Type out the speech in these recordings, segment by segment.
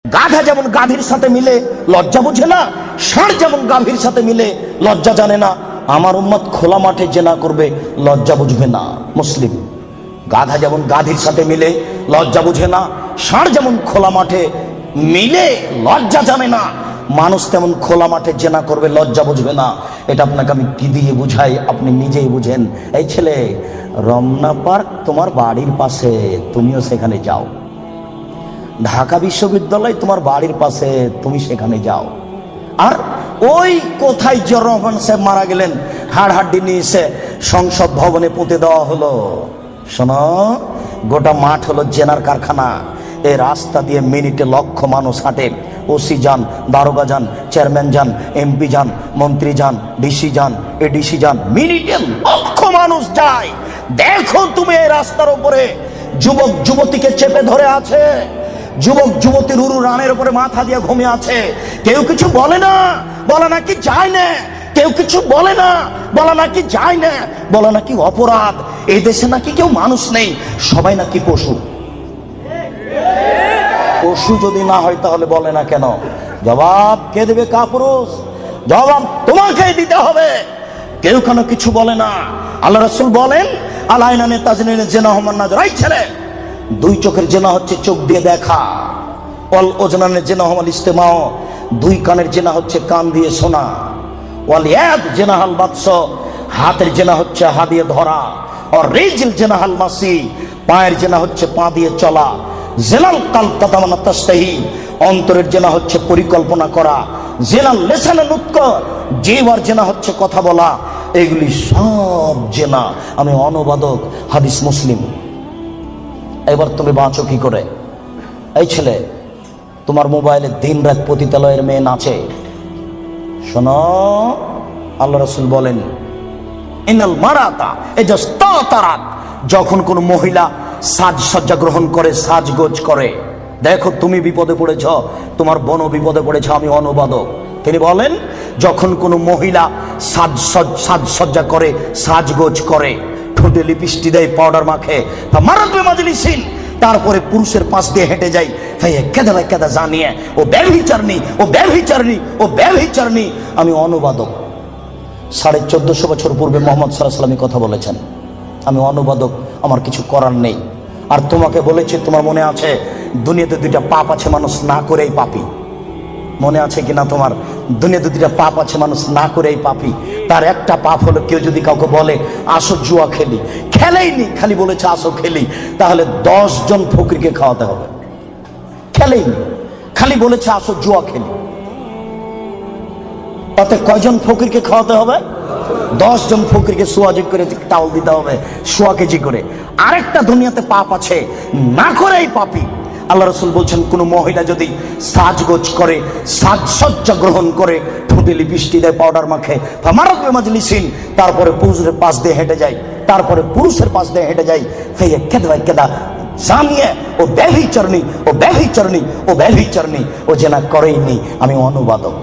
গাধা যেমন গাভীর সাথে মিলে লজ্জা বুঝে না, ষাঁড় যেমন গাভীর সাথে মিলে লজ্জা জানে না, আমার উম্মত খোলা মাঠে জেনা করবে লজ্জা বুঝবে না। মুসলিম, গাধা যেমন গাধীর সাথে মিলে লজ্জা বুঝে না, ষাঁড় যেমন খোলা মাঠে মিলে লজ্জা জানে না, মানুষ তেমন খোলা মাঠে জেনা করবে লজ্জা বুঝবে না। এটা আপনাকে আমি কি দিয়ে বুঝাই, আপনি নিজেই বুঝেন। এই ছেলে, রমনা পার্ক তোমার বাড়ির পাশে, তুমিও সেখানে যাও। ঢাকা বিশ্ববিদ্যালয় তোমার বাড়ির পাশে, তুমি সেখানে যাও। আর ওই কোথায় জিয়া রহমান সাহেব মারা গেলেন, হাড়হাড্ডি নিয়ে এসে সংসদ ভবনে পুঁতে দেওয়া হলো। শোনো, গোটা মাঠ হলো জেনার কারখানা। এই রাস্তা দিয়ে মিনিটে লক্ষ মানুষ হাঁটে। ওসি যান, দারোগা যান, চেয়ারম্যান যান, এমপি যান, মন্ত্রী যান, ডিসি যান, এডিসি যান, মিনিটে লক্ষ মানুষ যায়। দেখো তুমি এই রাস্তার উপরে যুবক যুবতীকে চেপে ধরে আছে, যুবক যুবতীর উরু রানের উপরে মাথা দিয়ে ঘুমিয়ে আছে। কেউ কিছু বলে না, বলে নাকি যায় না। কেউ কিছু বলে না, বলে নাকি যায় না, বলে নাকি অপরাধ। এই দেশে নাকি কেউ মানুষ নেই, সবাই নাকি পশু। পশু যদি না হয় তাহলে বলে না কেন? জবাব কে দেবে? কাপুরুষ। জবাব তোমাকেই দিতে হবে। কেউ কেন কিছু বলে না। আল্লাহ রাসূল বলেন, আলাইনানে তাজনিনে জিনা হুমান নাজর। এই ছেলে, দুই চোখের জেনা হচ্ছে চোখ দিয়ে দেখা। ওয়াল ওজনানের জেনা হুমাল ইস্তেমাও, দুই কানের জেনা হচ্ছে কান দিয়ে শোনা। ওয়াল ইয়াদ জেনাহাল বাতস, হাতের জেনা হচ্ছে হাত দিয়ে ধরা। আর রিজল জেনাহাল মাসি, পায়ের জেনা হচ্ছে পা দিয়ে চলা। জেলাল কালব তাতামানা তাস্তাহি, অন্তরের জেনা হচ্ছে পরিকল্পনা করা। জেলাল লেসানে নুতক, জিহ্বার জেনা হচ্ছে কথা বলা। এগুলি সব জেনা। আমি অনুবাদক, হাদিস মুসলিম। এবার তুমি বাঁচো কি করে? এই ছেলে, তোমার মোবাইলে দিন রাত পতিতালয়ের মেয়ে নাচে। শোনো, আল্লাহ রাসূল বলেন, ইনাল মারাতা ইজাস্তাতারাত, যখন কোন মহিলা সাজসজ্জা গ্রহণ করে, সাজগোজ করে। দেখো তুমি বিপদে পড়েছ, তোমার বোনও বিপদে পড়েছ। আমি অনুবাদক। তিনি বলেন, যখন কোন মহিলা সাজসজ্জা করে, সাজগোজ করে, ঠোঁটে লিপস্টিক দেয়, পাউডার মাখে, তা মারাত্মক মাজলিসিন, তারপরে পুরুষের পাশ দিয়ে হেঁটে যায়, কেদা কেদা জানিয়ে ও ব্যভিচারণী, ও ব্যভিচারণী, ও ব্যভিচারণী। আমি অনুবাদক। 1450 বছর পূর্বে মুহাম্মদ সাল্লাল্লাহু আলাইহি ওয়াসাল্লাম কথা বলেছেন। আমি অনুবাদক, আমার কিছু করার নেই। আর তোমাকে বলেছি, তোমার মনে আছে দুনিয়াতে দুইটা পাপ আছে, মানুষ না করেই পাপী। মনে আছে কিনা তোমার? দুনিয়াতে দুইটা পাপ আছে, মানুষ না করেই পাপী। তার একটা পাপ হলো, কেউ যদি কাউকে বলে আসো জুয়া খেলি, খেলেইনি, খালি বলেছে আসো খেলি, তাহলে 10 জন ফকিরকে খাওয়াতে হবে। খেলেইনি, খালি বলেছে আসো জুয়া খেলি, তাতে কয়জন ফকিরকে খাওয়াতে হবে? 10 জন ফকিরকে সোয়াজি করে তাওল দিতে হবে, সোয়া কেজি করে। আরেকটা দুনিয়াতে পাপ আছে, না করেই পাপী। আল্লাহ রাসূল বলছেন, কোন মহিলা যদি সাজগোজ করে, সাজসজ্জা গ্রহণ করে, ঠোঁটে লিপস্টিক দেয়, পাউডার মাখে, ফামারাত মাজলিসিন, তারপরে পুরুষের পাশ দিয়ে হেঁটে যায়, তারপরে পুরুষের পাশ দিয়ে হেঁটে যায়, কেদা জানিয়ে ও ব্যভিচারণী, ও ব্যভিচারণী, ও ব্যভিচারণী, ও জেনা করেইনি। আমি অনুবাদক,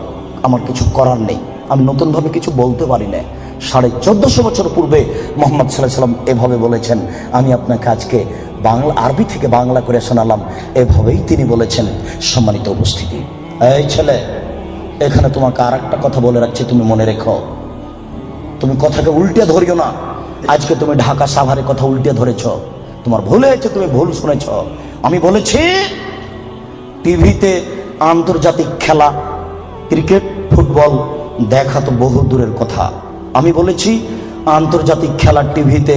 আমার কিছু করার নেই। আমি নতুন ভাবে কিছু বলতে পারি না। 1450 বছর পূর্বে মুহাম্মদ সাল্লাল্লাহু আলাইহি ওয়াসাল্লাম এভাবে বলেছেন। আমি আপনাকে আজকে বাংলা, আরবি থেকে বাংলা করে শোনালাম। এভাবেই তিনি বলেছেন। সম্মানিত উপস্থিতি, এই ছেলে, এখানে তোমাকে আর একটা কথা বলে রাখছি, তুমি মনে রেখো। তুমি কথাকে উল্টে ধরিও না। আজকে তুমি ঢাকা সাভারে কথা উল্টে ধরেছ, তোমার ভুল হয়েছে, তুমি ভুল শুনেছ। আমি বলেছি, টিভিতে আন্তর্জাতিক খেলা, ক্রিকেট, ফুটবল দেখা তো বহু দূরের কথা। আমি বলেছি, আন্তর্জাতিক খেলা টিভিতে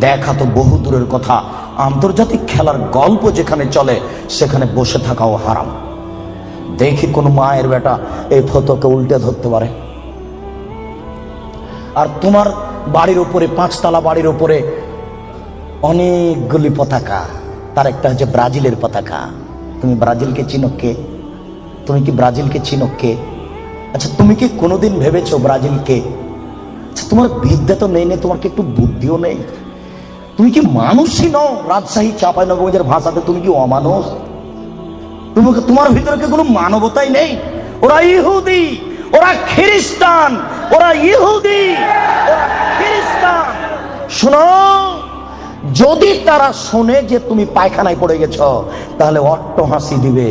দেখা তো বহু দূরের কথা, আন্তর্জাতিক খেলার গল্প যেখানে চলে সেখানে বসে থাকাও হারাম। দেখি কোন মায়ের বেটা এই ফটোকে উল্টে ধরতে পারে। আর তোমার বাড়ির উপরে, 5 তলা বাড়ির উপরে অনেকগুলি পতাকা, তার একটা হচ্ছে ব্রাজিলের পতাকা। তুমি ব্রাজিলকে চিনো কে? তুমি কি ব্রাজিলকে চিনো কে? আচ্ছা, তুমি কি কোনোদিন ভেবেছো ব্রাজিলকে? আচ্ছা, তোমার বিদ্যা তো নেই, তোমার কি একটু বুদ্ধিও নেই? তুমি কি মানুষই নও? রাজশাহী চাঁপাইনবাবগঞ্জের ভাষাতে তুমি কি অমানুষ? তোমার ভিতরে কি কোনো মানবতাই নেই? ওরা ইহুদি, ওরা খ্রিস্টান, ওরা ইহুদি, ওরা খ্রিস্টান। শোনো, যদি তারা শোনে যে তুমি পায়খানায় পড়ে গেছ, তাহলে অট্ট হাসি দিবে।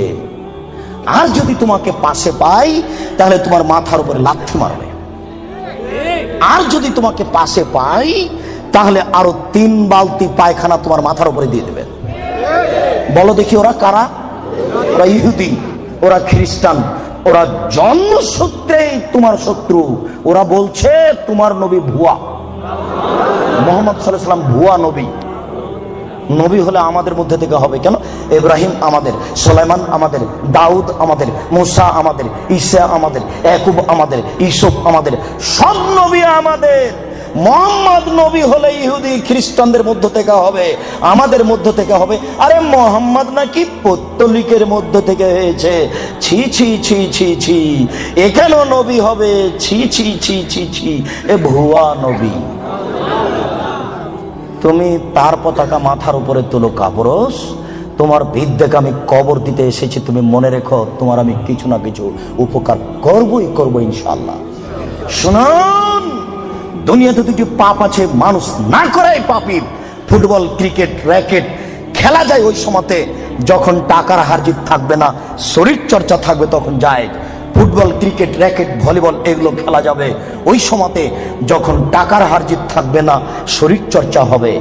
আর যদি তোমাকে পাশে পাই তাহলে তোমার মাথার উপরে লাথি মারবে। আর যদি তোমাকে পাশে পাই তাহলে আরো 3 বালতি পায়খানা তোমার মাথার উপরে দিয়ে দেবে। বলো দেখি ওরা কারা? ওরা ইহুদি, ওরা খ্রিস্টান, ওরা জন্মসূত্রেই তোমার শত্রু। ওরা বলছে তোমার নবী ভুয়া, মুহাম্মদ সাল্লাল্লাহু আলাইহি ওয়াসাল্লাম ভুয়া নবী। নবী হলে আমাদের মধ্যে থেকে হবে কেন? ইব্রাহিম আমাদের, সুলাইমান আমাদের, দাউদ আমাদের, মুসা আমাদের, ঈসা আমাদের, ইয়াকুব আমাদের, ইউসুফ আমাদের, সব নবী আমাদের। মুহাম্মদ নবী হলে ইহুদি খ্রিস্টানদের মধ্য থেকে হবে, আমাদের মধ্য থেকে হবে। আরে মুহাম্মদ নাকি পৌত্তলিকের মধ্য থেকে হয়েছে। ছি ছি ছি ছি ছি, এখানেও নবী হবে? ছি ছি ছি ছি ছি, এ ভুয়া নবী। তুমি তার পতাকা মাথার উপরে তুলো কাপুরুষ। তোমার বিদ্যাকে আমি কবর দিতে এসেছি, তুমি মনে রেখো তোমার আমি কিছু না কিছু উপকার করবই করবো ইনশাআল্লাহ। শুনুন, দুনিয়াতে দুটি পাপ আছে, মানুষ না করাই পাপী। ফুটবল, ক্রিকেট, র্যাকেট খেলা যায় ওই সময়তে যখন টাকার হারজিত থাকবে না, শরীর চর্চা থাকবে, তখন যায়। ফুটবল, ক্রিকেট, র্যাকেট, ভলিবল এগুলো খেলা যাবে ওই সময়তে যখন টাকার হারজিত থাকবে না, শরীর চর্চা হবে।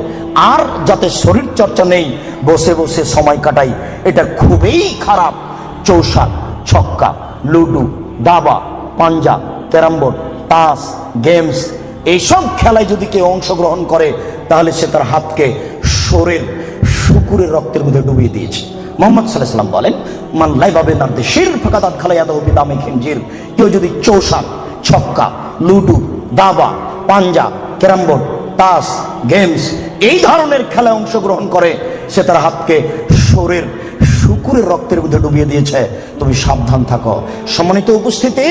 আর যাতে শরীর চর্চা নেই, বসে বসে সময় কাটাই, এটা খুবই খারাপ। চৌসার, ছক্কা, লুডু, দাবা, পাঞ্জা, ক্যারাম বোর্ড, তাস, গেমস এইসব খেলায় যদি কেউ অংশগ্রহণ করে তাহলে সে তার হাতকে শরীর শুকুরের রক্তের মধ্যে ডুবিয়ে দিয়েছে। মুহাম্মদ সাল্লাল্লাহু আলাইহি ওয়াসাল্লাম বলেন, মান লাইবা বিনারদি শির ফাকাদাত খালায়াদাহু বিদামি খিনজির। কেউ যদি চৌসার, ছক্কা, লুডু, দাবা, পাঞ্জা, ক্যারাম বোর্ড, তাস, গেমস এই ধরনের খেলায় অংশগ্রহণ করে, সে তার হাতকে শরীর শুকুরের রক্তের মধ্যে ডুবিয়ে দিয়েছে। তুমি সাবধান থাকো। সম্মানিত উপস্থিতি,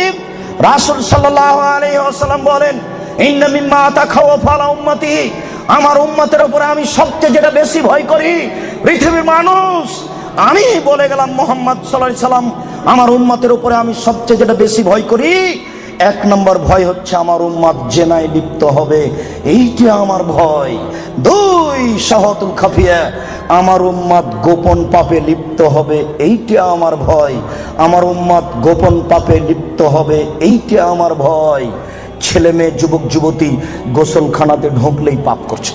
রাসূল সাল্লাল্লাহু আলাইহি ওয়াসাল্লাম বলেন, ইন্না মিম্মা তাখাওয়াফা আলা উম্মতি, আমার উম্মতের উপরে আমি সবচেয়ে যেটা বেশি ভয় করি, পৃথিবীর মানুষ, আমি বলে গেলাম মুহাম্মদ সাল্লাল্লাহু আলাইহি ওয়াসাল্লাম, আমার উম্মতের উপরে আমি সবচেয়ে যেটা বেশি ভয় করি, 1 নম্বর ভয় হচ্ছে আমার উম্মত জেনায় লিপ্ত হবে, এইটা আমার ভয়। 2 শাহাতুল খাফিয়া, আমার উম্মত গোপন পাপে লিপ্ত হবে, এইটা আমার ভয়। আমার উম্মত গোপন পাপে লিপ্ত হবে, এইটা আমার ভয়। ছেলে মেয়ে, যুবক যুবতী গোসলখানাতে ঢুকলেই পাপ করছে,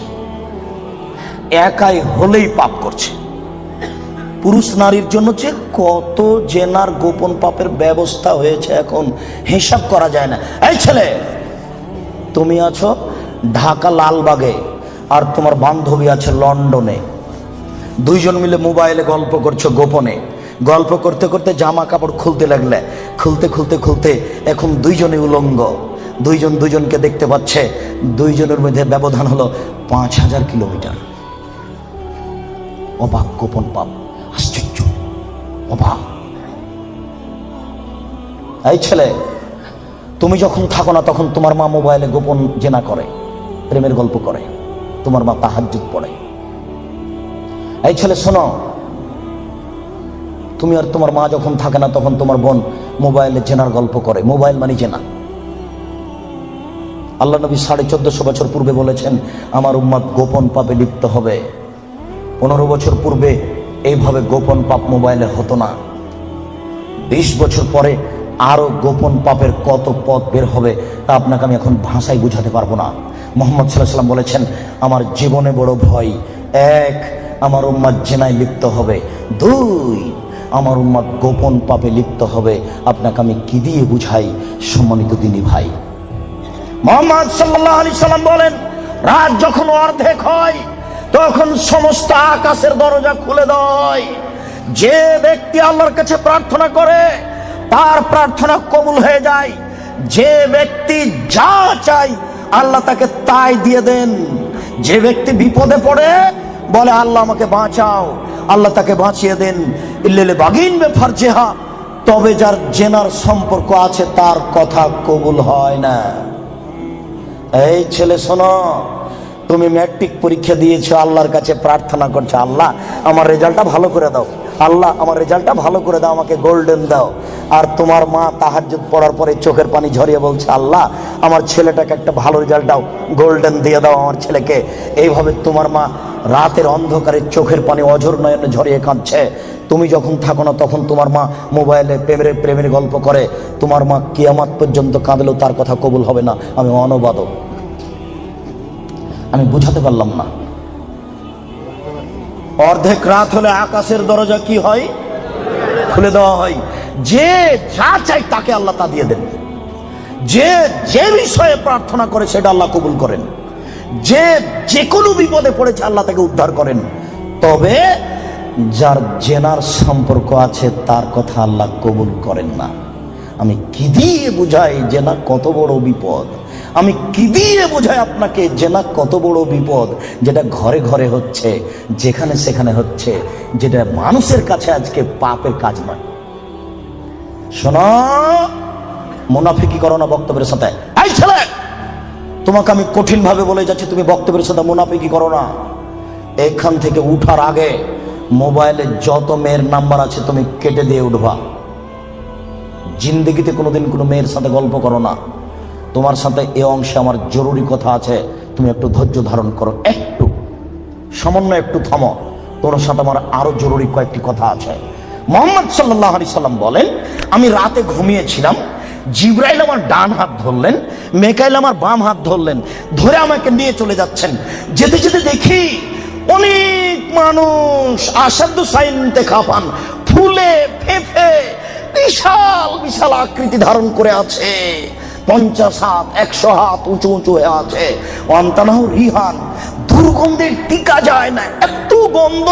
একাই হলেই পাপ করছে। পুরুষ নারীর জন্য যে কত জেনার গোপন পাপের ব্যবস্থা হয়েছে এখন হিসাব করা যায় না। এই ছেলে, তুমি আছো ঢাকা লালবাগে আর তোমার বান্ধবী আছে লন্ডনে, 2 জন মিলে মোবাইলে গল্প করছো গোপনে। গল্প করতে করতে জামা কাপড় খুলতে লাগলে, খুলতে খুলতে খুলতে এখন 2 জনই উলঙ্গ। 2 জন 2 জনকে দেখতে পাচ্ছে, 2 জনের মধ্যে ব্যবধান হলো 5000 কিলোমিটার। অবাক গোপন পাপ, আশ্চর্য, অবাক। এই ছেলে, তুমি যখন থাকো না তখন তোমার মা মোবাইলে গোপন জেনা করে, প্রেমের গল্প করে, তোমার মা তাহাজ্জুদ পড়ে। এই ছেলে শোনো, তুমি আর তোমার মা যখন থাকে না তখন তোমার বোন মোবাইলে জেনার গল্প করে। মোবাইল মানে জেনা। আল্লাহ নবী 1450 বছর পূর্বে বলেছেন, আমার উম্মত গোপন পাপে লিপ্ত হবে। 15 বছর পূর্বে এইভাবে গোপন পাপ মোবাইলে হতো না। 20 বছর পরে আরো গোপন পাপের কত পথ বের হবে তা আপনাকে আমি এখন ভাষায় বুঝাতে পারবো না। মুহাম্মদ সাল্লাল্লাহু আলাইহি ওয়াসাল্লাম বলেছেন, আমার জীবনে বড় ভয়, 1 আমার উম্মত জিনায় লিপ্ত হবে, 2 আমার উম্মত গোপন পাপে লিপ্ত হবে। আপনাকে আমি কি দিয়ে বুঝাই সম্মানিত দিনী ভাই? মুহাম্মদ সাল্লাল্লাহু আলাইহি ওয়াসাল্লাম বলেন, রাত যখন অর্ধেক হয় তখন সমস্ত আকাশের দরজা খুলে দেয়। যে ব্যক্তি আল্লাহর কাছে প্রার্থনা করে তার প্রার্থনা কবুল হয়ে যায়। যে ব্যক্তি যা চায় আল্লাহ তাকে তাই দিয়ে দেন। যে ব্যক্তি বিপদে পড়ে বলে আল্লাহ আমাকে বাঁচাও, আল্লাহ তাকে বাঁচিয়ে দেন। ইল্লাল বাগিন বে ফারজেহা, তবে যার জেনার সম্পর্ক আছে তার কথা কবুল হয় না। এই ছেলে শোনো, তুমি ম্যাট্রিক পরীক্ষা দিয়েছো, আল্লাহর কাছে প্রার্থনা করছো, আল্লাহ আমার রেজাল্টটা ভালো করে দাও, আল্লাহ আমার রেজাল্টটা ভালো করে দাও, আমাকে গোল্ডেন দাও। আর তোমার মা তাহাজ্জুদ পড়ার পরে চোখের পানি ঝরিয়ে বলছে, আল্লাহ আমার ছেলেটাকে একটা ভালো রেজাল্ট দাও, গোল্ডেন দিয়ে দাও আমার ছেলেকে। এইভাবে তোমার মা রাতের অন্ধকারে চোখের পানি অঝর নয়নে ঝরিয়ে কাঁদছে। তুমি যখন থাকো না তখন তোমার মা মোবাইলে প্রেমের গল্প করে। তোমার মা কিয়ামত পর্যন্ত কাঁদলেও তার কথা কবুল হবে না। আমি অনবাদক, আমি বুঝাতে পারলাম না। অর্ধেক রাত হলে আকাশের দরজা কি হয়? খুলে দেওয়া হয়। যে যা চাই তাকে আল্লাহ তা দিয়ে দেন। যে বিষয়ে প্রার্থনা করে সেটা আল্লাহ কবুল করেন। যে কোনো বিপদে পড়েছে আল্লাহ তাকে উদ্ধার করেন। তবে যার জেনার সম্পর্ক আছে তার কথা আল্লাহ কবুল করেন না। আমি কি দিয়ে বুঝাই জেনা কত বড় বিপদ? আমি কি দিয়ে বোঝাই আপনাকে জেনা কত বড় বিপদ? যেটা ঘরে ঘরে হচ্ছে, যেখানে সেখানে হচ্ছে, যেটা মানুষের কাছে আজকে পাপের কাজ নয়। শোনো, মুনাফিকি করো না বক্তব্যের সাথে। এই ছেলে, তোমাকে আমি কঠিন ভাবে বলে যাচ্ছি, তুমি বক্তব্যের সাথে মুনাফিকি করো না। এখান থেকে উঠার আগে মোবাইলে যত মেয়ের নাম্বার আছে তুমি কেটে দিয়ে উঠবা। জিন্দেগিতে কোনোদিন কোনো মেয়ের সাথে গল্প করো না। তোমার সাথে এ অংশে আমার জরুরি কথা আছে, তুমি একটু ধৈর্য ধারণ করো, একটু সামান্য একটু থামো। তোমার সাথে আমার আরো জরুরি কয়েকটি কথা আছে। মুহাম্মদ সাল্লাল্লাহু আলাইহি সাল্লাম বলেন, আমি রাতে ঘুমিয়েছিলাম, জিবরাইল আমার ডান হাত ধরলেন, মিকাইল আমার বাম হাত ধরলেন, ধরে আমাকে নিয়ে চলে যাচ্ছেন। যেতে যেতে দেখি অনেক মানুষ আসাদু সাইনতে খাফান, ফুলে ফেফে বিশাল বিশাল আকৃতি ধারণ করে আছে। 50 হাত 100 হাত উঁচু উঁচু হয়ে আছে। ওয়ান্তানাহু রিহান, দুর্গন্ধের টিকা যায় না, এত গন্ধ।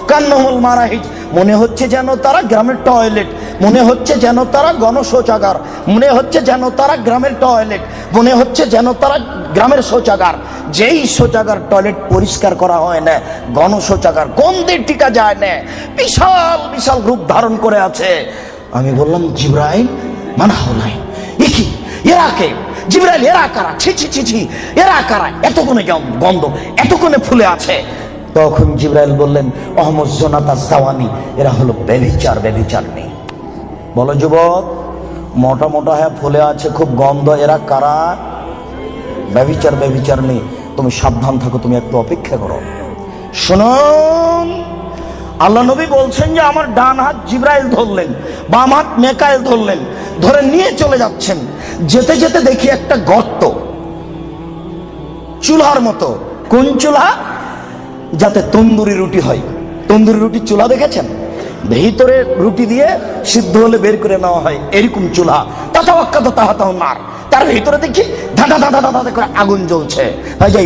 কান্নাহুল মারাহিজ, মনে হচ্ছে যেন তারা গ্রামের টয়লেট, মনে হচ্ছে যেন তারা গণশৌচাগার, মনে হচ্ছে যেন তারা গ্রামের টয়লেট, মনে হচ্ছে যেন তারা গ্রামের শৌচাগার। যেই শৌচাগার টয়লেট পরিষ্কার করা হয় না, গণশৌচাগার, গন্ধের টিকা যায় না, বিশাল বিশাল রূপ ধারণ করে আছে। আমি বললাম, জিবরাইল মানা হলাই, কি এরা কে? জিবরাইল, এরা কারা? ছি ছি ছি ছি, এরা কারা? এতক্ষণে গন্ধ, এতক্ষণে ফুলে আছে। তখন জিবরাইল বললেন, অহমদ জোনাতা জাওয়ানি, এরা হলো ব্যভিচারিণী। বলো যুবক, মোটা মোটা হ্যাঁ ফুলে আছে, খুব গন্ধ, এরা কারা? ব্যভিচারিণী। তুমি সাবধান থাকো, তুমি একটু অপেক্ষা করো। শুনুন, আল্লাহ নবী বলছেন যে আমার ডান হাত জিবরাইল ধরলেন, বাম হাত মিকাইল ধরলেন, ধরে নিয়ে চলে যাচ্ছেন। যেতে যেতে দেখি একটা গর্ত, চুলার মতো। কোন চুলা? যাতে তন্দুরি রুটি হয়। তন্দুরি রুটি চুলা দেখেছেন? ভিতরে রুটি দিয়ে সিদ্ধ হলে বের করে নেওয়া হয়, এরকম চুলা। তাতাও নার, তার ভিতরে দেখি ধাঁধা ধাঁধা ধাঁধা করে আগুন জ্বলছে।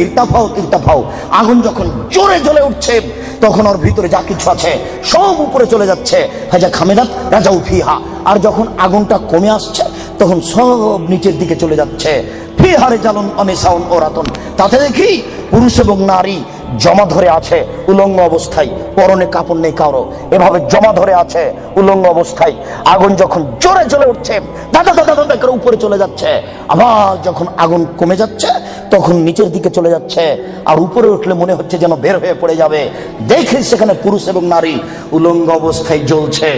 ইরতাফাও, আগুন যখন জোরে জ্বলে উঠছে তখন ওর ভিতরে যা কিছু আছে সব উপরে চলে যাচ্ছে। হাজা খামেদাত রাজাউ ফিহা, আর যখন আগুনটা কমে আসছে তখন সব নিচের দিকে চলে যাচ্ছে। ফিহারে জালুন অনিসাউন ওরাতন, তাতে দেখি পুরুষ এবং নারী জমা ধরে আছে উলঙ্গ অবস্থায়, পরনে কাপড় নেই কারো, এভাবে জমা ধরে আছে উলঙ্গ অবস্থায়। আগুন যখন জোরে জ্বলে উঠছে দাদা দাদা দাদা করে উপরে চলে যাচ্ছে, আবার যখন আগুন কমে যাচ্ছে তখন নিচের দিকে চলে যাচ্ছে। আর উপরে উঠলে মনে হচ্ছে যেন বের হয়ে পড়ে যাবে। দেখি সেখানে পুরুষ এবং নারী উলঙ্গ অবস্থায় জ্বলছে।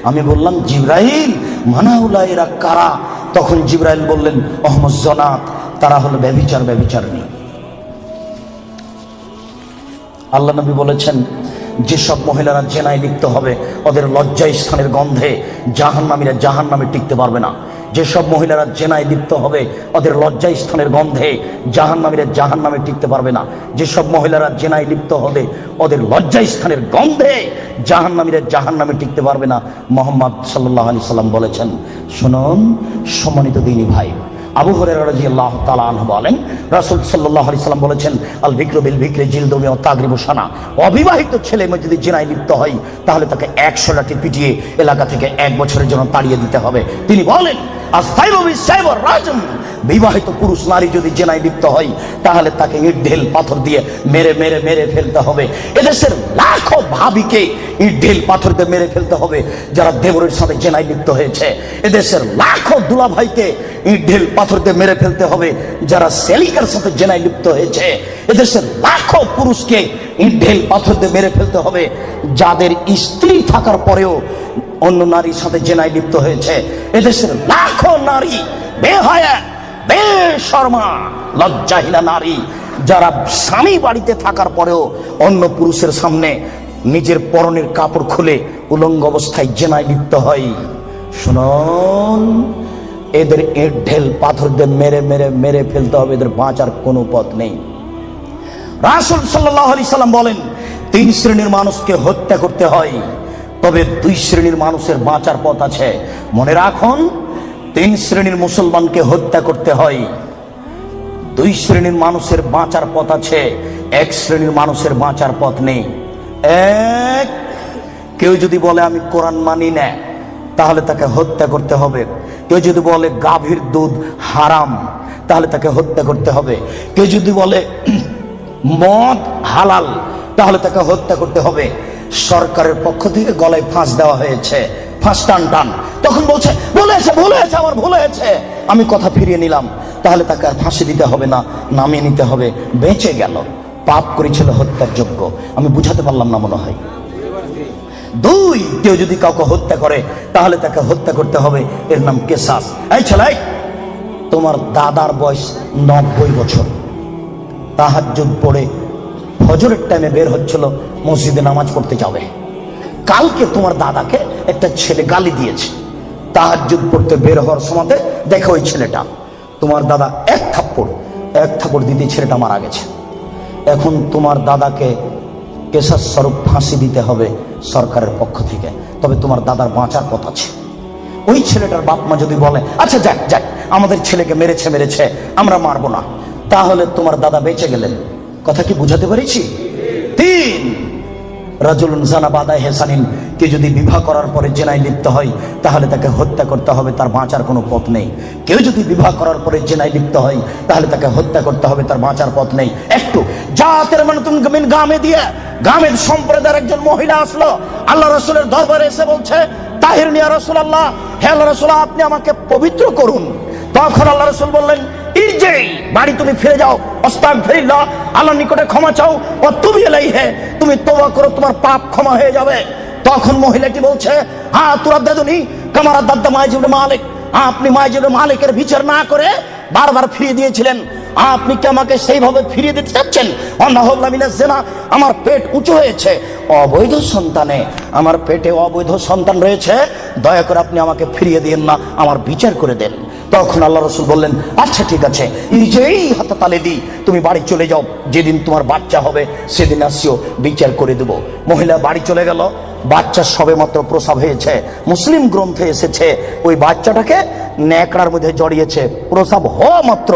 আমি বললাম, জিবরাইল মানাউলা, এরা কারা? তখন জিবরাইল বললেন, অহমদ জনাত, তারা হলো ব্যভিচারিণী। আল্লাহ নবী বলেছেন, যেসব মহিলারা জেনায় লিপ্ত হবে ওদের লজ্জা স্থানের গন্ধে জাহান্নামীরা জাহান্নামে টিকতে পারবে না। যেসব মহিলারা জেনায় লিপ্ত হবে ওদের লজ্জা স্থানের গন্ধে জাহান্নামীরা জাহান্নামে টিকতে পারবে না। যেসব মহিলারা জেনায় লিপ্ত হবে ওদের লজ্জা স্থানের গন্ধে জাহান্নামীরা জাহান্নামে টিকতে পারবে না। মুহাম্মদ সাল্লাল্লাহু আলাইহি সাল্লাম বলেছেন। শুনুন সম্মানিত দিনী ভাই, আবু হুরায়রা রাদিয়াল্লাহু তাআলা আনহু বলেন, রাসূল সাল্লাল্লাহু আলাইহি সাল্লাম বলেছেন, আল বিকরু বিল বিকরি জিলদু ওয়া তাগরিবু সানা। অবিবাহিত ছেলে যদি জিনায় লিপ্ত হয় তাহলে তাকে 100 লাঠি পিটিয়ে এলাকা থেকে 1 বছরের জন্য তাড়িয়ে দিতে হবে। তিনি বলেন, আস-সাইবু বিস-সাইবুর রাজম, বিবাহিত পুরুষ নারী যদি জেনায় লিপ্ত হয় তাহলে তাকে ইট ঢেল পাথর দিয়ে মেরে মেরে মেরে ফেলতে হবে। এদেশের লাখো ভাবিকে ইট ঢিল পাথর দিয়ে মেরে ফেলতে হবে যারা দেবরের সাথে জেনায় লিপ্ত হয়েছে। এদেশের লাখো দুলাভাইকে ইট ঢিল পাথর দিয়ে মেরে ফেলতে হবে যারা সেলিকার সাথে জেনায় লিপ্ত হয়েছে। এদেশের লাখো পুরুষকে ইট ঢিল পাথর দিয়ে মেরে ফেলতে হবে যাদের স্ত্রী থাকার পরেও অন্য নারীর সাথে জেনায় লিপ্ত হয়েছে। এদেশের লাখো নারী বেহায়া বেশরমা লজ্জাহীনা নারী যারা স্বামী বাড়িতে থাকার পরেও অন্য পুরুষের সামনে নিজের পরনের কাপড় খুলে উলঙ্গ অবস্থায় জেনায় লিপ্ত হয়। শুনুন, এদের ইট ঢেল পাথর দিয়ে মেরে মেরে মেরে ফেলতে হবে, এদের বাঁচার কোনো পথ নেই। রাসূল সাল্লাল্লাহু আলাইহি সাল্লাম বলেন 3 শ্রেণীর মানুষকে হত্যা করতে হয়, তবে 2 শ্রেণীর মানুষের বাঁচার পথ আছে। মনে রাখুন, 3 শ্রেণীর মুসলমানকে হত্যা করতে হয়, 2 শ্রেণীর মানুষের বাঁচার পথ আছে, 1 শ্রেণীর মানুষের বাঁচার পথ নেই। এক, কেউ যদি বলে আমি কোরআন মানি না, তাহলে তাকে হত্যা করতে হবে। কেউ যদি বলে গাভীর দুধ হারাম, তাহলে তাকে হত্যা করতে হবে। কেউ যদি বলে মদ হালাল, তাহলে তাকে হত্যা করতে হবে। সরকারের পক্ষ থেকে গলায় ফাঁস দেওয়া হয়েছে, ফাঁস টান টান, তখন বলছে বলেছে বলেছে আমার ভুল হয়েছে, আমি কথা ফিরিয়ে নিলাম, তাহলে তাকে আর ফাঁসি দিতে হবে না, নামিয়ে নিতে হবে, বেঁচে গেল। পাপ করেছিল হত্যার যোগ্য। আমি বুঝাতে পারলাম না মনে হয়। 2, কেউ যদি কাউকে হত্যা করে তাহলে তাকে হত্যা করতে হবে, এর নাম কেসাস। এই ছেলে, তোমার দাদার বয়স 90 বছর, তাহাজ্জুদ পড়ে ফজরের টাইমে বের হচ্ছিল মসজিদে নামাজ পড়তে যাবে। কালকে তোমার দাদাকে একটা ছেলে গালি দিয়েছে, তাহাজ্জুদ পড়তে বের হওয়ার সময় দেখো ওই ছেলেটা, তোমার দাদা এক থাপ্পড় দিতে ছেলেটা মারা গেছে। এখন তোমার দাদাকে কেসাস স্বরূপ ফাঁসি দিতে হবে সরকারের পক্ষ থেকে, তবে তোমার দাদার বাঁচার পথ আছে। ওই ছেলেটার বাপ মা যদি বলে আচ্ছা যাক যাক আমাদের ছেলেকে মেরেছে আমরা মারবো না, তাহলে তোমার দাদা বেঁচে গেলেন। কথা কি বুঝাতে পেরেছি? 3, রাজুলুন জানা বাদা হেসানিন, কে যদি বিবাহ করার পরে জেনায় লিপ্ত হয় তাহলে তাকে হত্যা করতে হবে, তার বাঁচার কোনো পথ নেই। কেউ যদি বিবাহ করার পরে জেনায় লিপ্ত হয় তাহলে তাকে হত্যা করতে হবে, তার বাঁচার পথ নেই। একটু জাতের মানে তুমি গ্রামে দিয়ে গ্রামের সম্প্রদায়ের একজন মহিলা আসলো আল্লাহ রাসূলের দরবারে, এসে বলছে তাহিরনি ইয়া রাসূলুল্লাহ, হে আল্লাহ রাসূল আপনি আমাকে পবিত্র করুন। তখন আল্লাহ রাসূল বললেন ইরজি, বাড়ি তুমি ফিরে যাও, আস্তাগফিরুল্লাহ, আল্লাহর নিকটে ক্ষমা চাও, ও তুমি ইলাইহি, তুমি তওবা করো, তোমার পাপ ক্ষমা হয়ে যাবে। তখন মহিলাটি বলছে হ্যাঁ তুরাদ্দাদুনি কামা রাদ্দাত মাইজ ইবনে মালিক, আপনি মাইজ ইবনে মালিকের বিচার না করে বারবার ফিরিয়ে দিয়েছিলেন, আপনি কি আমাকে সেইভাবে ফিরিয়ে দিতে চাচ্ছেন? অন্নাহুল্লাহ মিনাজ জিনা, আমার পেট উঁচু হয়েছে, অবৈধ সন্তানে আমার পেটে অবৈধ সন্তান রয়েছে, দয়া করে আপনি আমাকে ফিরিয়ে দিন না, আমার বিচার করে দেন। তখন আল্লাহ রাসূল বললেন আচ্ছা ঠিক আছে, ইরজি হাত্তা তালিদি, তুমি বাড়ি চলে যাও, যেদিন তোমার বাচ্চা হবে সেদিন আসিও, বিচার করে দেব। মহিলা বাড়ি চলে গেল, বাচ্চা সবে মাত্র প্রসব হয়েছে। মুসলিম গ্রন্থে এসেছে ওই বাচ্চাটাকে ন্যাকড়ার মধ্যে জড়িয়েছে, প্রসব হওয়া মাত্র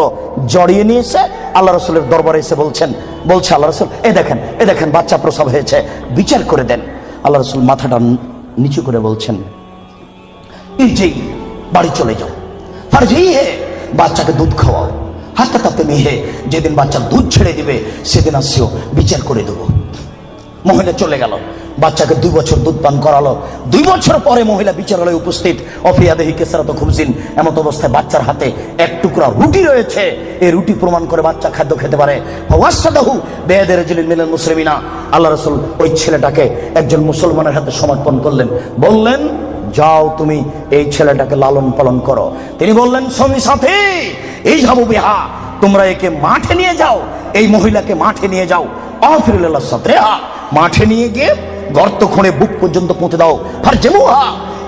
জড়িয়ে নিয়ে এসে আল্লাহ রাসূলের দরবারে এসে বলছে আল্লাহ রাসূল এ দেখেন বাচ্চা প্রসব হয়েছে, বিচার করে দেন। আল্লাহ রাসূল মাথাটা নিচু করে বলছেন ইরজি, বাড়ি চলে যাও, ফারজি হে, বাচ্চাকে দুধ খাওয়াও, হাত্তা তাতে মিহে, যেদিন বাচ্চা দুধ ছেড়ে দিবে সেদিন আসিও, বিচার করে দেবো। মহিলা চলে গেল, বাচ্চাকে 2 বছর দুধ পান করালো। 2 বছর পরে মহিলা বিচারালয়ে উপস্থিত, অফিয়াদেহি কেসারাত খুবজিন, এমত অবস্থায় বাচ্চার হাতে এক টুকরা রুটি রয়েছে, এই রুটি প্রমাণ করে বাচ্চা খাদ্য খেতে পারে। ওয়াসাদাহু বেয়াদের রাজুলিন মিনাল মুসলিমিনা, আল্লাহ রাসূল ওই ছেলেটাকে একজন মুসলমানের হাতে সমর্পণ করলেন, বললেন যাও তুমি এই ছেলেটাকে লালন পালন করো। তিনি বললেন স্বামী সাথী এই যাবো বিহা, তোমরা একে মাঠে নিয়ে যাও, এই মহিলাকে মাঠে নিয়ে যাও, আফিরুল্লাহ সাতরেহা, মাঠে নিয়ে গিয়ে গর্ত খুঁড়ে বুক পর্যন্ত পুঁতে দাও, ফারজেমুহা,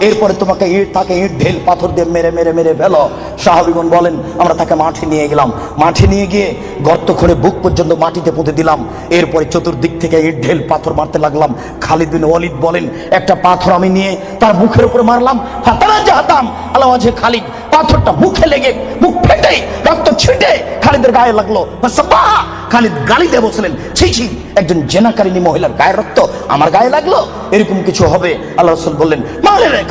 এরপরে তোমাকে তাকে ইট ঢেল পাথর দিয়ে মেরে মেরে মেরে ফেলো। সাহাবীগণ বলেন আমরা তাকে মাঠে নিয়ে গেলাম, মাঠে নিয়ে গিয়ে গর্ত খুঁড়ে বুক পর্যন্ত মাটিতে পুঁতে দিলাম, এরপরে চতুর্দিক থেকে ইট ঢেল পাথর মারতে লাগলাম। খালিদ বিন ওয়ালিদ বলেন একটা পাথর আমি নিয়ে তার মুখের উপরে মারলাম, ফাতারা জাহাতাম আল্লাহ ওয়াজহে খালিদ, পাথরটা মুখে লেগে মুখ ফেটে রক্ত ছিটে খালিদের গায়ে লাগলো। খালিদ গালি দিয়ে বলছিলেন ছি ছি, একজন জেনাকারিনী মহিলার গায়ের রক্ত আমার গায়ে লাগলো, এরকম কিছু হবে? আল্লাহ রাসূল বললেন মারে রে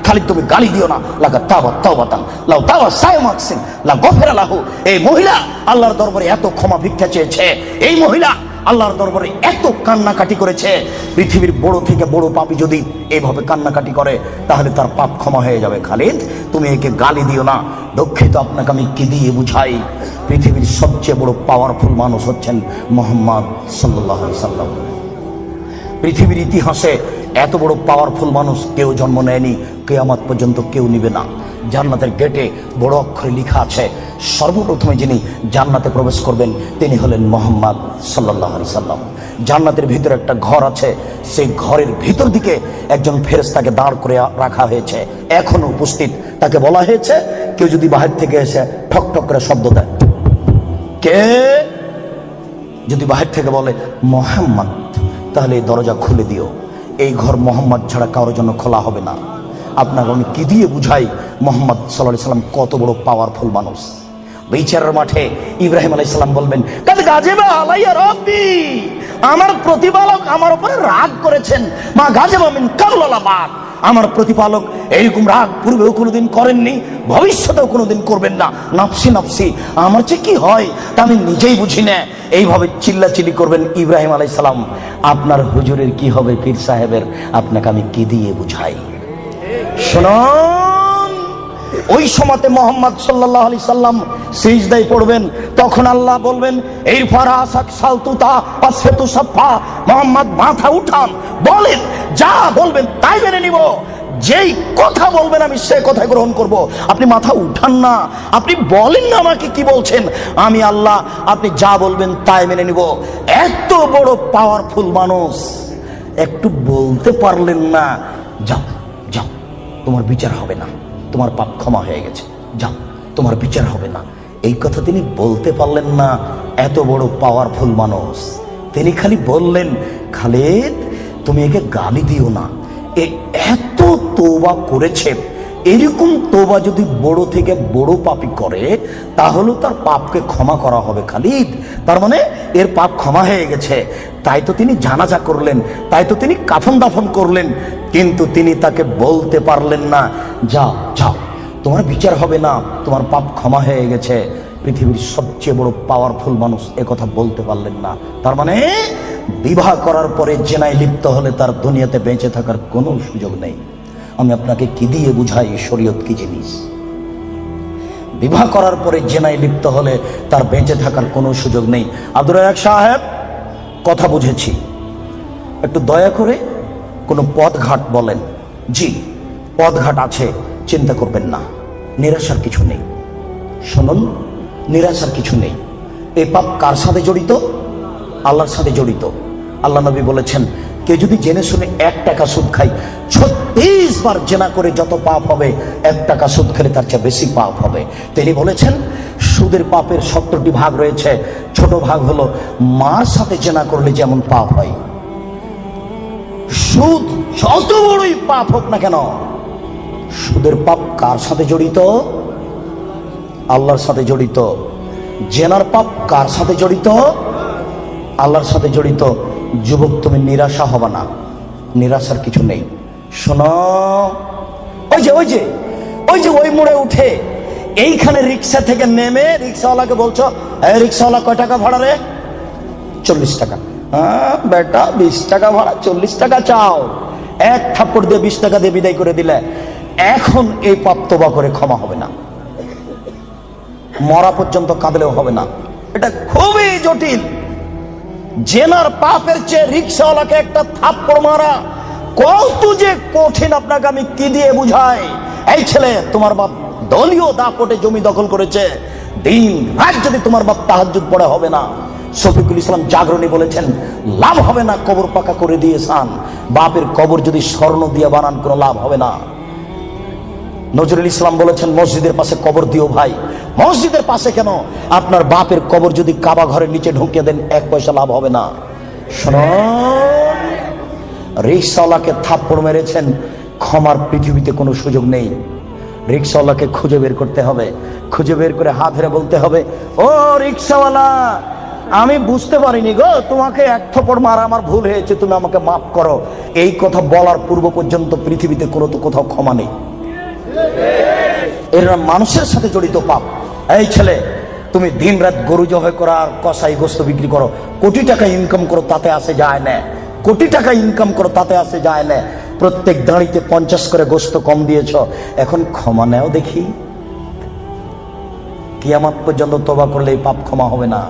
খালিদ তুমি গালি দিও না, লাগা তাওবা তাওবাতান লাউ তাওয়া সায়মাকসিন লা গফিরা লাহু। এই মহিলা আল্লাহর দরবারে এত ক্ষমা ভিক্ষা চেয়েছে, এই মহিলা আল্লাহর দরবারে এত কান্নাকাটি করেছে। পৃথিবীর বড় থেকে বড় পাপী যদি এইভাবে কান্নাকাটি করে তাহলে তার পাপ ক্ষমা হয়ে যাবে। খালিদ, তুমি একে গালি দিও না, দুঃখিত, আপনাকে আমি কি দিয়ে বুঝাই। পৃথিবীর সবচেয়ে বড় পাওয়ারফুল মানুষ হচ্ছেন মুহাম্মদ সাল্লাল্লাহু আলাইহি সাল্লাম। পৃথিবীর ইতিহাসে এত বড় পাওয়ারফুল মানুষ কেউ জন্ম নেয়নি, কিয়ামত পর্যন্ত কেউ নিবে না। জান্নাতের গেটে বড় অক্ষরে লেখা আছে, সর্বপ্রথমে যিনি জান্নাতে প্রবেশ করবেন তিনি হলেন মুহাম্মদ সাল্লাল্লাহু আলাইহি সাল্লাম। জান্নাতের ভিতরে একটা ঘর আছে, সেই ঘরের ভিতর দিকে একজন ফেরেশতাকে দাঁড় করে রাখা হয়েছে, এখনো উপস্থিত। তাকে বলা হয়েছে, কেউ যদি বাহির থেকে এসে ঠক ঠক করে শব্দ দেয়, কে যদি বাহির থেকে বলে মুহাম্মদ, তাহলে এই দরজা খুলে দিও। এই ঘর মোহাম্মদ ছাড়া কারোর জন্য খোলা হবে না। আপনাকে আমি কি দিয়ে বুঝাই মুহাম্মদ সাল্লাল্লাহু আলাইহি সাল্লাম কত বড় পাওয়ারফুল মানুষ। বিচারের মাঠে ইব্রাহিম আলাইহিস সালাম বলবেন, কাদ গাজিবা আলাইয়া রাব্বি, আমার প্রতিপালক আমার উপরে রাগ করেছেন। মা গাজিবা মিন কাবলা বাদ, আমার প্রতিপালক এইরকম রাগ পূর্বেও কোনোদিন করেননি, ভবিষ্যতেও কোনোদিন করবেন না। নাফসি নাফসি, আমার যে কি হয় তা আমি নিজেই বুঝি না। এইভাবে চিল্লাচিল্লি করবেন ইব্রাহিম আলাইহিস সালাম। আপনার হুজুরের কি হবে, পীর সাহেবের, আপনাকে আমি কি দিয়ে বুঝাই। শুনুন, ওই সময়তে মুহাম্মদ সাল্লাল্লাহু আলাইহি সাল্লাম সিজদায় পড়বেন, তখন আল্লাহ বলবেন, এই ফারাসাক সালতুতা আসফাতু সাফা, মুহাম্মদ মাথা উঠান, বলেন, যা বলবেন তাই মেনে নিব, যেই কথা বলবেন আমি সে কথা গ্রহণ করব। আপনি মাথা উঠান না, আপনি বলেন না আমাকে কি বলছেন, আমি আল্লাহ, আপনি যা বলবেন তাই মেনে নিব। এত বড় পাওয়ারফুল মানুষ একটু বলতে পারলেন না, যাও যাও, তোমার বিচার হবে না, তোমার পাপ ক্ষমা হয়ে গেছে, যাও, তোমার বিচার হবে না, এই কথা তিনি বলতে পারলেন না। এত বড় পাওয়ারফুল মানুষ, তিনি খালি বললেন, খালিদ তুমি একে গালি দিও না, এত তওবা করেছে। এরকম তওবা যদি বড় থেকে বড় পাপী করে তাহলে তার পাপকে ক্ষমা করা হবে খালিদ। তার মানে এর পাপ ক্ষমা হয়ে গেছে, তাই তো তিনি জানাজা করলেন, তাই তো তিনি কাফন দাফন করলেন। কিন্তু তিনি তাকে বলতে পারলেন না, যাও যাও, তোমার বিচার হবে না, তোমার পাপ ক্ষমা হয়ে গেছে। পৃথিবীর সবচেয়ে বড় পাওয়ারফুল মানুষ একথা বলতে পারলেন না। তার মানে বিবাহ করার পরে জেনায় লিপ্ত হলে তার দুনিয়াতে বেঁচে থাকার কোনো সুযোগ নেই। আমি আপনাকে কি দিয়ে বুঝাই শরীয়ত কি জিনিস। বিবাহ করার পরে জেনায় লিপ্ত হলে তার বেঁচে থাকার কোনো সুযোগ নেই। আব্দুর রাজ্জাক সাহেব, কথা বুঝেছি, একটু দয়া করে কোনো পথঘাট বলেন। জি, পথঘাট আছে, চিন্তা করবেন না, নিরাশার কিছু নেই। শুনুন, নিরাশার কিছু নেই। এই পাপ কার সাথে জড়িত? আল্লাহর সাথে জড়িত। আল্লাহ নবী বলেছেন, কেউ যদি জেনে শুনে 1 টাকা সুদ খায়, 36 বার জেনা করে যত পাপ হবে, 1 টাকা সুদ খেলে তার চেয়ে বেশি পাপ হবে। তিনি বলেছেন, সুদের পাপের 70টি ভাগ রয়েছে, ছোট ভাগ হলো মার সাথে জেনা করলে যেমন পাপ হয়। সুদ যত বড়ই পাপ হোক না কেন, সুদের পাপ কার সাথে জড়িত? আল্লাহর সাথে জড়িত। জেনার পাপ কার সাথে জড়িত? আল্লাহর সাথে জড়িত। যুবক, তুমি নিরাশা হবে না, নিরাশার কিছু নেই। শোনো, ওই যে ওই যে ওই যে ওই মোড়ে উঠে এইখানে রিক্সা থেকে নেমে রিক্সাওয়ালাকে বলছো, এই রিক্সাওয়ালা কয় টাকা ভাড়া রে? 40 টাকা। হ্যাঁ বেটা, 20 টাকা ভাড়া, 40 টাকা চাও। এক থাপ্পড় দিয়ে 20 টাকা দিয়ে বিদায় করে দিলে। এখন এই পাপ তওবা করে ক্ষমা হবে না, মরা পর্যন্ত কাঁদলেও হবে না। এটা খুবই জটিল। জেনার পাপের চেয়ে রিক্সাওয়ালাকে একটা থাপ্পড় মারা কত যে কঠিন, আপনাকে আমি কি দিয়ে বুঝাই। এই ছেলে, তোমার বাপ দলীয় দাপটে জমি দখল করেছে, দিন রাত যদি তোমার বাপ তাহাজ্জুদ পড়ে হবে না। শফিকুল ইসলাম জাগরণী বলেছেন, লাভ হবে না কবর পাকা করে দিয়েছেন, বাপের কবর যদি স্বর্ণ দিয়ে বানান কোনো লাভ হবে না। নজরুল ইসলাম বলেছেন, মসজিদের পাশে কবর দিও ভাই। মসজিদের পাশে কেন, আপনার বাপের কবর যদি কাবা ঘরের নিচে ঢুকিয়ে দেন 1 পয়সা লাভ হবে না। শোনো, রিক্সাওয়ালাকে থাপ্পড় মেরেছেন, ক্ষমার পৃথিবীতে কোনো সুযোগ নেই। রিক্সাওয়ালাকে খুঁজে বের করতে হবে, খুঁজে বের করে হাত ধরে বলতে হবে, ও রিক্সাওয়ালা, আমি বুঝতে পারিনি গো, তোমাকে 1 থাপ্পড় মারা আমার ভুল হয়েছে, তুমি আমাকে মাফ করো। এই কথা বলার পূর্ব পর্যন্ত পৃথিবীতে কোথাও ক্ষমা নেই। এরা মানুষের সাথে জড়িত পাপ। এই ছেলে, তুমি দিন রাত গরু জবাই করো আর কসাই গোস্ত বিক্রি করো, কোটি টাকা ইনকাম করো, তাতে আসে যায় না। কোটি টাকা ইনকাম করো, তাতে আসে যায় না। প্রত্যেক দাঁড়িতে 50 করে গোস্ত কম দিয়েছ, এখন ক্ষমা নেও দেখি। কিয়ামত পর্যন্ত তওবা করলে এই পাপ ক্ষমা হবে না।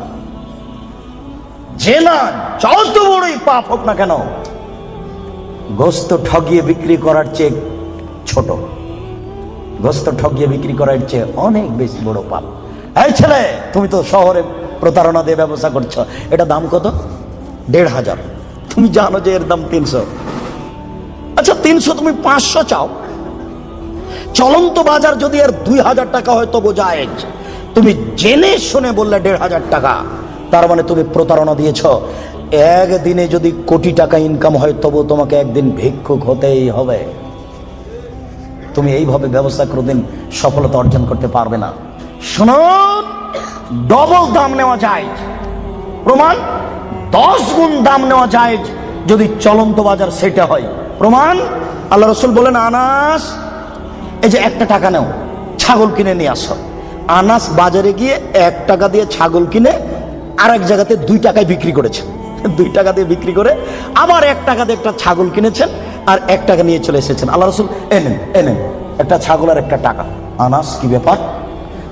যে না যত বড়ই পাপ হোক না কেন, গোস্ত ঠগিয়ে বিক্রি করার চেয়ে ছোট, গোস্ত ঠগিয়ে বিক্রি করার চেয়ে অনেক বেশি বড় পাপ। এই ছেলে, তুমি তো শহরে প্রতারণা দিয়ে ব্যবসা করছো, এটা দাম কত? 1500। তুমি জানো যে এর দাম 300। আচ্ছা 300 তুমি 500 চাও, চলন্ত বাজার যদি এর 2000 টাকা হয় তবু জায়েজ। তুমি জেনে শুনে বললে 1500 টাকা, তার মানে তুমি প্রতারণা দিয়েছ। একদিনে যদি কোটি টাকা ইনকাম হয় তবু তোমাকে একদিন ভিক্ষুক হতেই হবে। তুমি এইভাবে ব্যবসা কোনোদিন সফলতা অর্জন করতে পারবে না। শুনুন, ডবল দাম নেওয়া যায়, প্রমাণ 10 গুণ দাম নেওয়া যায় যদি চলন্ত বাজার সেটা হয়। প্রমাণ আল্লাহ রসুল বলেন, আনাস এই যে 1 টাকা নাও, ছাগল কিনে নিয়ে আসো। আনাস বাজারে গিয়ে 1 টাকা দিয়ে ছাগল কিনে আরেক জায়গাতে 2 টাকায় বিক্রি করেছেন। 2 টাকা দিয়ে বিক্রি করে আবার 1 টাকা দিয়ে একটা ছাগল কিনেছেন আর 1 টাকা নিয়ে চলে এসেছেন। আল্লাহ রসুল এনেন একটা ছাগল আর 1 টাকা। আনাস কি ব্যাপার,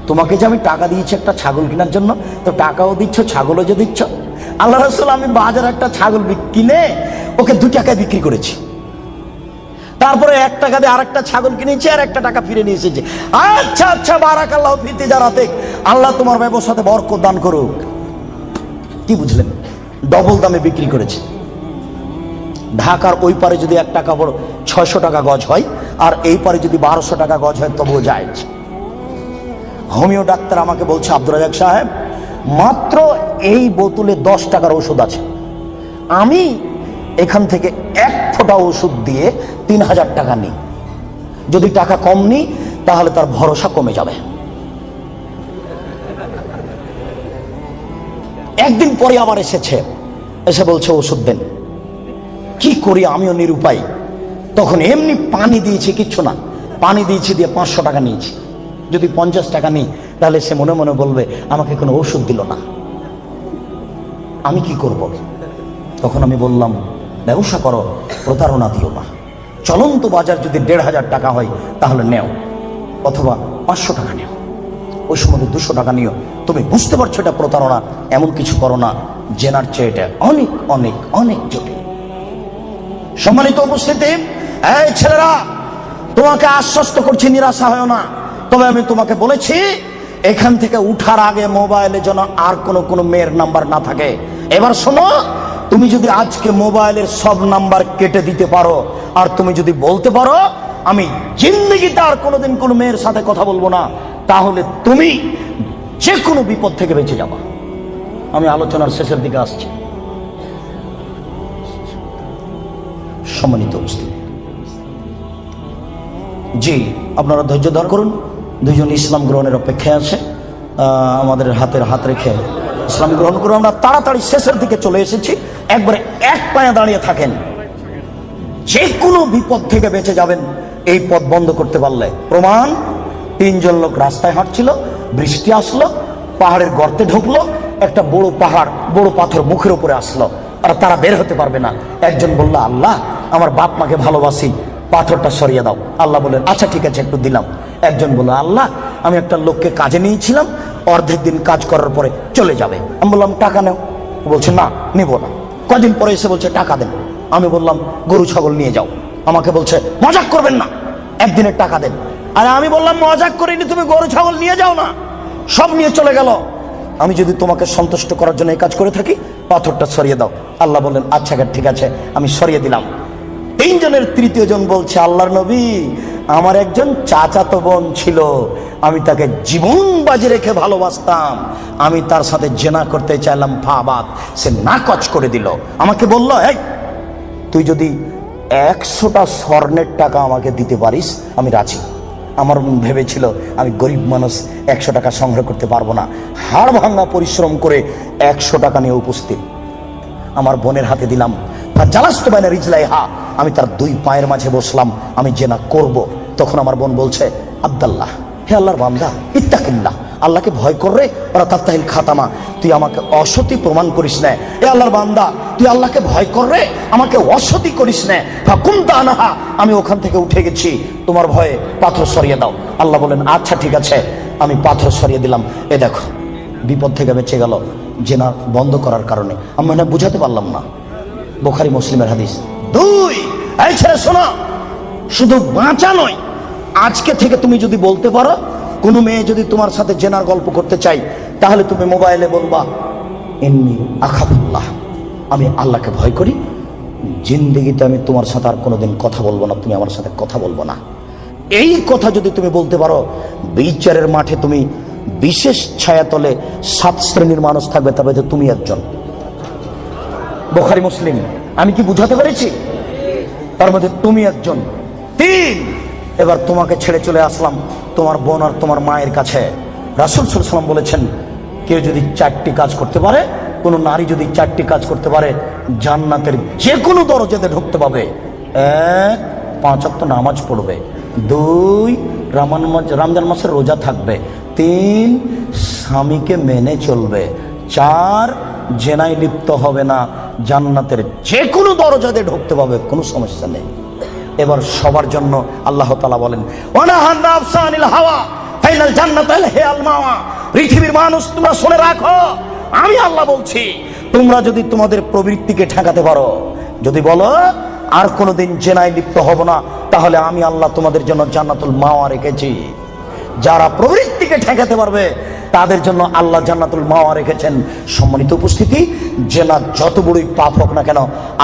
তোমাকে যে আমি টাকা দিয়েছি একটা ছাগল কেনার জন্য, তো টাকাও দিচ্ছ ছাগলও যে দিচ্ছ। আল্লাহ রসুল, আমি বাজারে একটা ছাগল কিনে ওকে 2 টাকায় বিক্রি করেছি, তারপরে 1 টাকা দিয়ে আরেকটা ছাগল কিনেছি আর 1 টাকা ফিরে নিয়ে এসেছি। আচ্ছা আচ্ছা, বারাকাল্লাহু ফি তিজারাতিক, আল্লাহ তোমার ব্যবসাতে বরকত দান করুক। কি বুঝলেন? ডবল দামে বিক্রি করেছে। ঢাকার ওই পারে যদি 1 টাকা বড় 600 টাকা গজ হয় আর এই পারে যদি 1200 টাকা গজ হয় তবুও জায়েজ। হোমিও ডাক্তার আমাকে বলছে, আব্দুর রাজাক সাহেব, মাত্র এই বোতলে 10 টাকার ওষুধ আছে, আমি এখান থেকে 1 ফোঁটা ওষুধ দিয়ে 3000 টাকা নিই। যদি টাকা কম নিই তাহলে তার ভরসা কমে যাবে। একদিন পরে আবার এসেছে, এসে বলছে ওষুধ দেন। কি করি, আমিও নিরুপায়। তখন এমনি পানি দিয়েছি, কিচ্ছু না, পানি দিয়েছি, দিয়ে 500 টাকা নিয়েছি। যদি 50 টাকা নিই তাহলে সে মনে মনে বলবে আমাকে কোনো ওষুধ দিল না, আমি কি করব? তখন আমি বললাম, ব্যবসা করো, প্রতারণা দিও না। চলন্ত বাজার যদি 1500 টাকা হয় তাহলে নেও, অথবা 500 টাকা নেও, ওই সময় 200 টাকা নিও। তুমি বুঝতে পারছো এটা প্রতারণা, এমন কিছু করো না। জেনার চেয়ে এটা অনেক অনেক অনেক জটিল। সম্মানিত উপস্থিতি, এই ছেলেরা, তোমাকে আশ্বস্ত করছি, নিরাশা হয় না। তবে আমি তোমাকে বলেছি, এখান থেকে উঠার আগে মোবাইলে যেন আর কোনো মেয়ের নাম্বার না থাকে। এবার শোনো, তুমি যদি আজকে মোবাইলের সব নাম্বার কেটে দিতে পারো আর তুমি যদি বলতে পারো আমি জিন্দেগিতে আর কোনোদিন কোনো মেয়ের সাথে কথা বলবো না, তাহলে তুমি যে কোনো বিপদ থেকে বেঁচে যাবা। আমি আলোচনার শেষের দিকে আসছি। সম্মানিত উপস্থিতি, জি আপনারা ধৈর্য ধারণ করুন। 2 জন ইসলাম গ্রহণের অপেক্ষায় আছে, আমাদের হাত রেখে ইসলাম গ্রহণ করুন। আমরা তাড়াতাড়ি শেষের দিকে চলে এসেছি। একবারে এক পায়ে দাঁড়িয়ে থাকেন, যে কোনো বিপদ থেকে বেঁচে যাবেন এই পথ বন্ধ করতে পারলে। প্রমাণ, 3 জন লোক রাস্তায় হাঁটছিল, বৃষ্টি আসলো, পাহাড়ের গর্তে ঢুকলো, একটা বড় পাহাড়, বড় পাথর মুখের উপরে আসলো, আর তারা বের হতে পারবে না। একজন বলল, আল্লাহ, আমার বাপ মাকে ভালোবাসি, পাথরটা সরিয়ে দাও। আল্লাহ বললেন, আচ্ছা ঠিক আছে, একটু দিলাম। একজন বলল, আল্লাহ, আমি একটা লোককে কাজে নিয়েছিলাম, অর্ধেক দিন কাজ করার পরে চলে যাবে। আমি বললাম, টাকা নেও। বলছে, না নিব না। কদিন পরে এসে বলছে, টাকা দেন। আমি বললাম, গরু ছাগল নিয়ে যাও। আমাকে বলছে, মজাক করবেন না, একদিনের টাকা দেন। আর আমি বললাম, মজাক করিনি, তুমি গরু ছাগল নিয়ে যাও না। সব নিয়ে চলে গেল। আমি যদি তোমাকে সন্তুষ্ট করার জন্য এই কাজ করে থাকি, পাথরটা সরিয়ে দাও। আল্লাহ বললেন, আচ্ছা ঠিক আছে, আমি সরিয়ে দিলাম। 3 জনের তৃতীয় জন বলছে, আল্লাহর নবী, আমার একজন চাচাতো বোন ছিল, আমি তাকে জীবন বাজি রেখে ভালোবাসতাম, আমি তার সাথে জেনা করতে চাইলাম, ফাবাত, সে নাকচ করে দিল। আমাকে বলল, এই তুই যদি 100টা স্বর্ণের টাকা আমাকে দিতে পারিস আমি রাজি। আমার ভেবেছিল আমি গরিব মানুষ, 100 টাকা সংগ্রহ করতে পারবো না। হাড় ভাঙা পরিশ্রম করে 100 টাকা নিয়ে উপস্থিত আমার বোনের হাতে দিলাম। আমি তার 2 পায়ের মাঝে বসলাম, আমি জেনা করব। তখন আমার বোন বলছে, আব্দুল্লাহ, হে আল্লাহর বান্দা, ইত্তাকিল্লাহ, আল্লাহকে ভয় কররে ওরা তাফতাহিল খাতামা, তুই আমাকে অসতী প্রমাণ করিস না। এ আল্লাহর বান্দা, তুই আল্লাহকে ভয় কররে, আমাকে অসতী করিস না। ফাকুমতা আনহা, আমি ওখান থেকে উঠে গেছি, তোমার ভয়ে পাথর সরিয়ে দাও। আল্লাহ বলেন আচ্ছা ঠিক আছে, আমি পাথর সরিয়ে দিলাম। এ দেখো বিপদ থেকে বেঁচে গেল জেনা বন্ধ করার কারণে। আমি মানে বুঝাতে পারলাম না, বুখারী মুসলিমের হাদিস। দুই, এই ছেলে শোনো, শুধু বাঁচা নয়, আজকে থেকে তুমি যদি বলতে পারো কোনো মেয়ে যদি তোমার সাথে জেনার গল্প করতে চাই, তাহলে তুমি মোবাইলে বলবা ইন্নী আখাফুল্লাহ, আমি আল্লাহকে ভয় করি, জিন্দেগিতে আমি তোমার সাথে আর কোনোদিন কথা বলবো না, তুমি আমার সাথে কথা বলবো না। এই কথা যদি তুমি বলতে পারো, বিচারের মাঠে তুমি বিশেষ ছায়াতলে 7 শ্রেণীর মানুষ থাকবে, তবে তুমি একজন। বুখারী মুসলিম। আমি কি বুঝাতে পেরেছি? তার মধ্যে তুমি একজন। 3, এবার তোমাকে ছেড়ে চলে আসলাম তোমার বোন আর তোমার মায়ের কাছে। রাসূল সাল্লাল্লাহু আলাইহি ওয়াসাল্লাম বলেছেন, কেউ যদি 4টি কাজ করতে পারে, কোন নারী যদি 4টি কাজ করতে পারে, জান্নাতের যে কোনো দরজাতে ঢুকতে পাবে। 1, 5 ওয়াক্ত নামাজ পড়বে। 2, রমজান মাসের রোজা থাকবে। 3, স্বামীকে মেনে চলবে। 4, জেনায় লিপ্ত হবে না, জান্নাতের যে কোনো দরজাতে ঢুকতে পাবে, কোনো সমস্যা নেই। এবার সবার জন্য আল্লাহ তাআলা বলেন, ওয়ানাহান নাফসা আনিল হাওয়া ফাইনাল জান্নাতাল হিয়াল মাওয়া। পৃথিবীর মানুষ তোমরা শুনে রাখো, আমি আল্লাহ বলছি, তোমরা যদি তোমাদের প্রবৃত্তিকে ঠেকাতে পারো, যদি বলো আর কোনোদিন জেনায় লিপ্ত হব না, তাহলে আমি আল্লাহ তোমাদের জন্য জান্নাতুল মাওয়া রেখেছি। যারা প্রবৃত্তিকে ঠেকাতে পারবে তাদের জন্য আল্লাহ জান্নাতুল মাওয়া রেখেছেন। সম্মানিত উপস্থিতি, জেনা যত বড়ই পাপ হোক না কেন,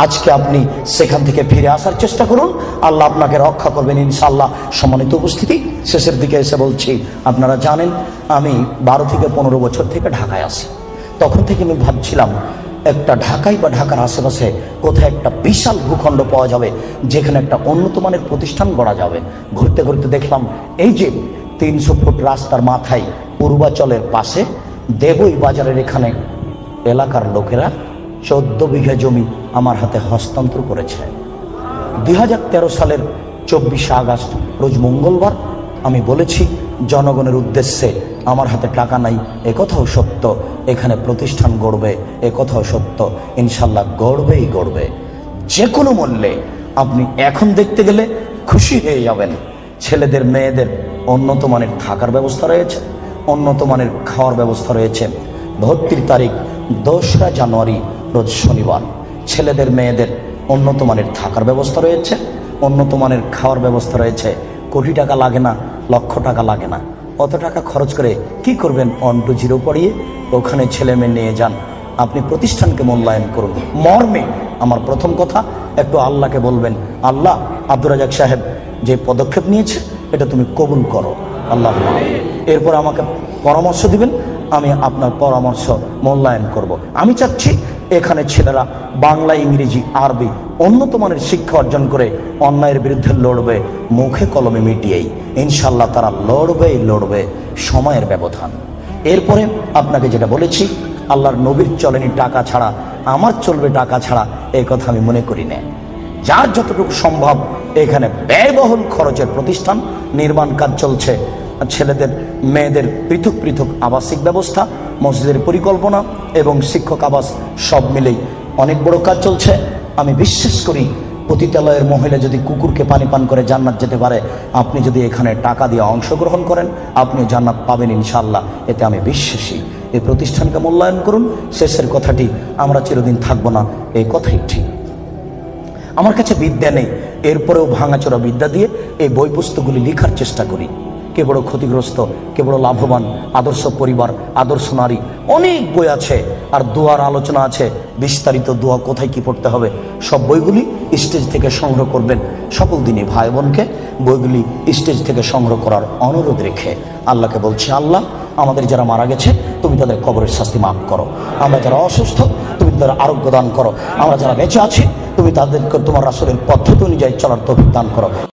আজকে আপনি সেখান থেকে ফিরে আসার চেষ্টা করুন, আল্লাহ আপনাকে রক্ষা করবেন ইনশাআল্লাহ। সম্মানিত উপস্থিতি, শেষের দিকে এসে বলছি, আপনারা জানেন আমি 12 থেকে 15 বছর থেকে ঢাকায় আছি। তখন থেকে আমি ভাবছিলাম একটা ঢাকায় বা ঢাকার আশেপাশে কোথায় একটা বিশাল ভূখণ্ড পাওয়া যাবে, যেখানে একটা উন্নত মানের প্রতিষ্ঠান গড়া যাবে। ঘুরতে ঘুরতে দেখলাম এই যে 300 ফুট রাস্তার মাথায় পূর্বাচলের পাশে দেবই বাজারের এখানে এলাকার লোকেরা 14 বিঘা জমি আমার হাতে হস্তান্তর করেছে। 2013 সালের 24 আগস্ট রোজ মঙ্গলবার আমি বলেছি জনগণের উদ্দেশ্যে, আমার হাতে টাকা নাই এ কথাও সত্য, এখানে প্রতিষ্ঠান গড়বে এ কথাও সত্য, ইনশাল্লাহ গড়বেই গড়বে যে কোনো মূল্যে। আপনি এখন দেখতে গেলে খুশি হয়ে যাবেন। ছেলেদের মেয়েদের উন্নত মানের থাকার ব্যবস্থা রয়েছে, উন্নত মানের খাওয়ার ব্যবস্থা রয়েছে। ভর্তির তারিখ 2রা জানুয়ারি রোজ শনিবার। ছেলেদের মেয়েদের উন্নত মানের থাকার ব্যবস্থা রয়েছে, উন্নত মানের খাওয়ার ব্যবস্থা রয়েছে। কোটি টাকা লাগে না, লক্ষ টাকা লাগে না। অত টাকা খরচ করে কি করবেন? 1 to 0 পড়িয়ে ওখানে ছেলে মেয়ে নিয়ে যান। আপনি প্রতিষ্ঠানকে মূল্যায়ন করুন। মর্মে আমার প্রথম কথা, একটু আল্লাহকে বলবেন, আল্লাহ আব্দুর রাজাক সাহেব যে পদক্ষেপ নিয়েছে এটা তুমি কবুল করো আল্লাহ। এরপর আমাকে পরামর্শ দিবেন, আমি আপনার পরামর্শ মূল্যায়ন করব। আমি চাচ্ছি এখানে ছেলেরা বাংলা, ইংরেজি, আরবি উন্নত মানের শিক্ষা অর্জন করে অন্যায়ের বিরুদ্ধে লড়বে, মুখে কলমে মিটিয়েই। ইনশাল্লাহ তারা লড়বেই লড়বে, সময়ের ব্যবধান। এরপরে আপনাকে যেটা বলেছি, আল্লাহর নবীর চলেনি টাকা ছাড়া, আমার চলবে টাকা ছাড়া, এই কথা আমি মনে করি না। যার যতটুকু সম্ভব এখানে ব্যয়বহুল খরচের প্রতিষ্ঠান নির্মাণ কাজ চলছে। ছেলেদের মেয়েদের পৃথক পৃথক আবাসিক ব্যবস্থা, মসজিদের পরিকল্পনা এবং শিক্ষক আবাস সব মিলেই অনেক বড় কাজ চলছে। আমি বিশ্বাস করি পতিতালয়ের মহিলা যদি কুকুরকে পানি পান করে জান্নাত যেতে পারে, আপনি যদি এখানে টাকা দিয়ে অংশগ্রহণ করেন আপনি জান্নাত পাবেন ইনশাআল্লাহ, এতে আমি বিশ্বাসী। এই প্রতিষ্ঠানকে মূল্যায়ন করুন। শেষের কথাটি, আমরা চিরদিন থাকবো না, এই কথাই ঠিক। আমার কাছে বিদ্যা নেই, এরপরেও ভাঙাচোরা বিদ্যা দিয়ে এই বই পুস্তকগুলি লেখার চেষ্টা করি। কে বড় ক্ষতিগ্রস্ত, কে বড় লাভবান, আদর্শ পরিবার, আদর্শ নারী, অনেক বই আছে। আর দোয়ার আলোচনা আছে, বিস্তারিত দোয়া কোথায় কি পড়তে হবে, সব বইগুলি স্টেজ থেকে সংগ্রহ করবেন। সকল দিনই ভাই বোনকে বইগুলি স্টেজ থেকে সংগ্রহ করার অনুরোধ রেখে আল্লাহকে বলছি, আল্লাহ আমাদের যারা মারা গেছে তুমি তাদের কবরের শাস্তি মাফ করো। আমরা যারা অসুস্থ তুমি তাদের আরোগ্য দান করো। আমরা যারা বেঁচে আছি তুমি তাদেরকে তোমার রাসূলের পদ্ধতি অনুযায়ী চলার তৌফিক দান করো।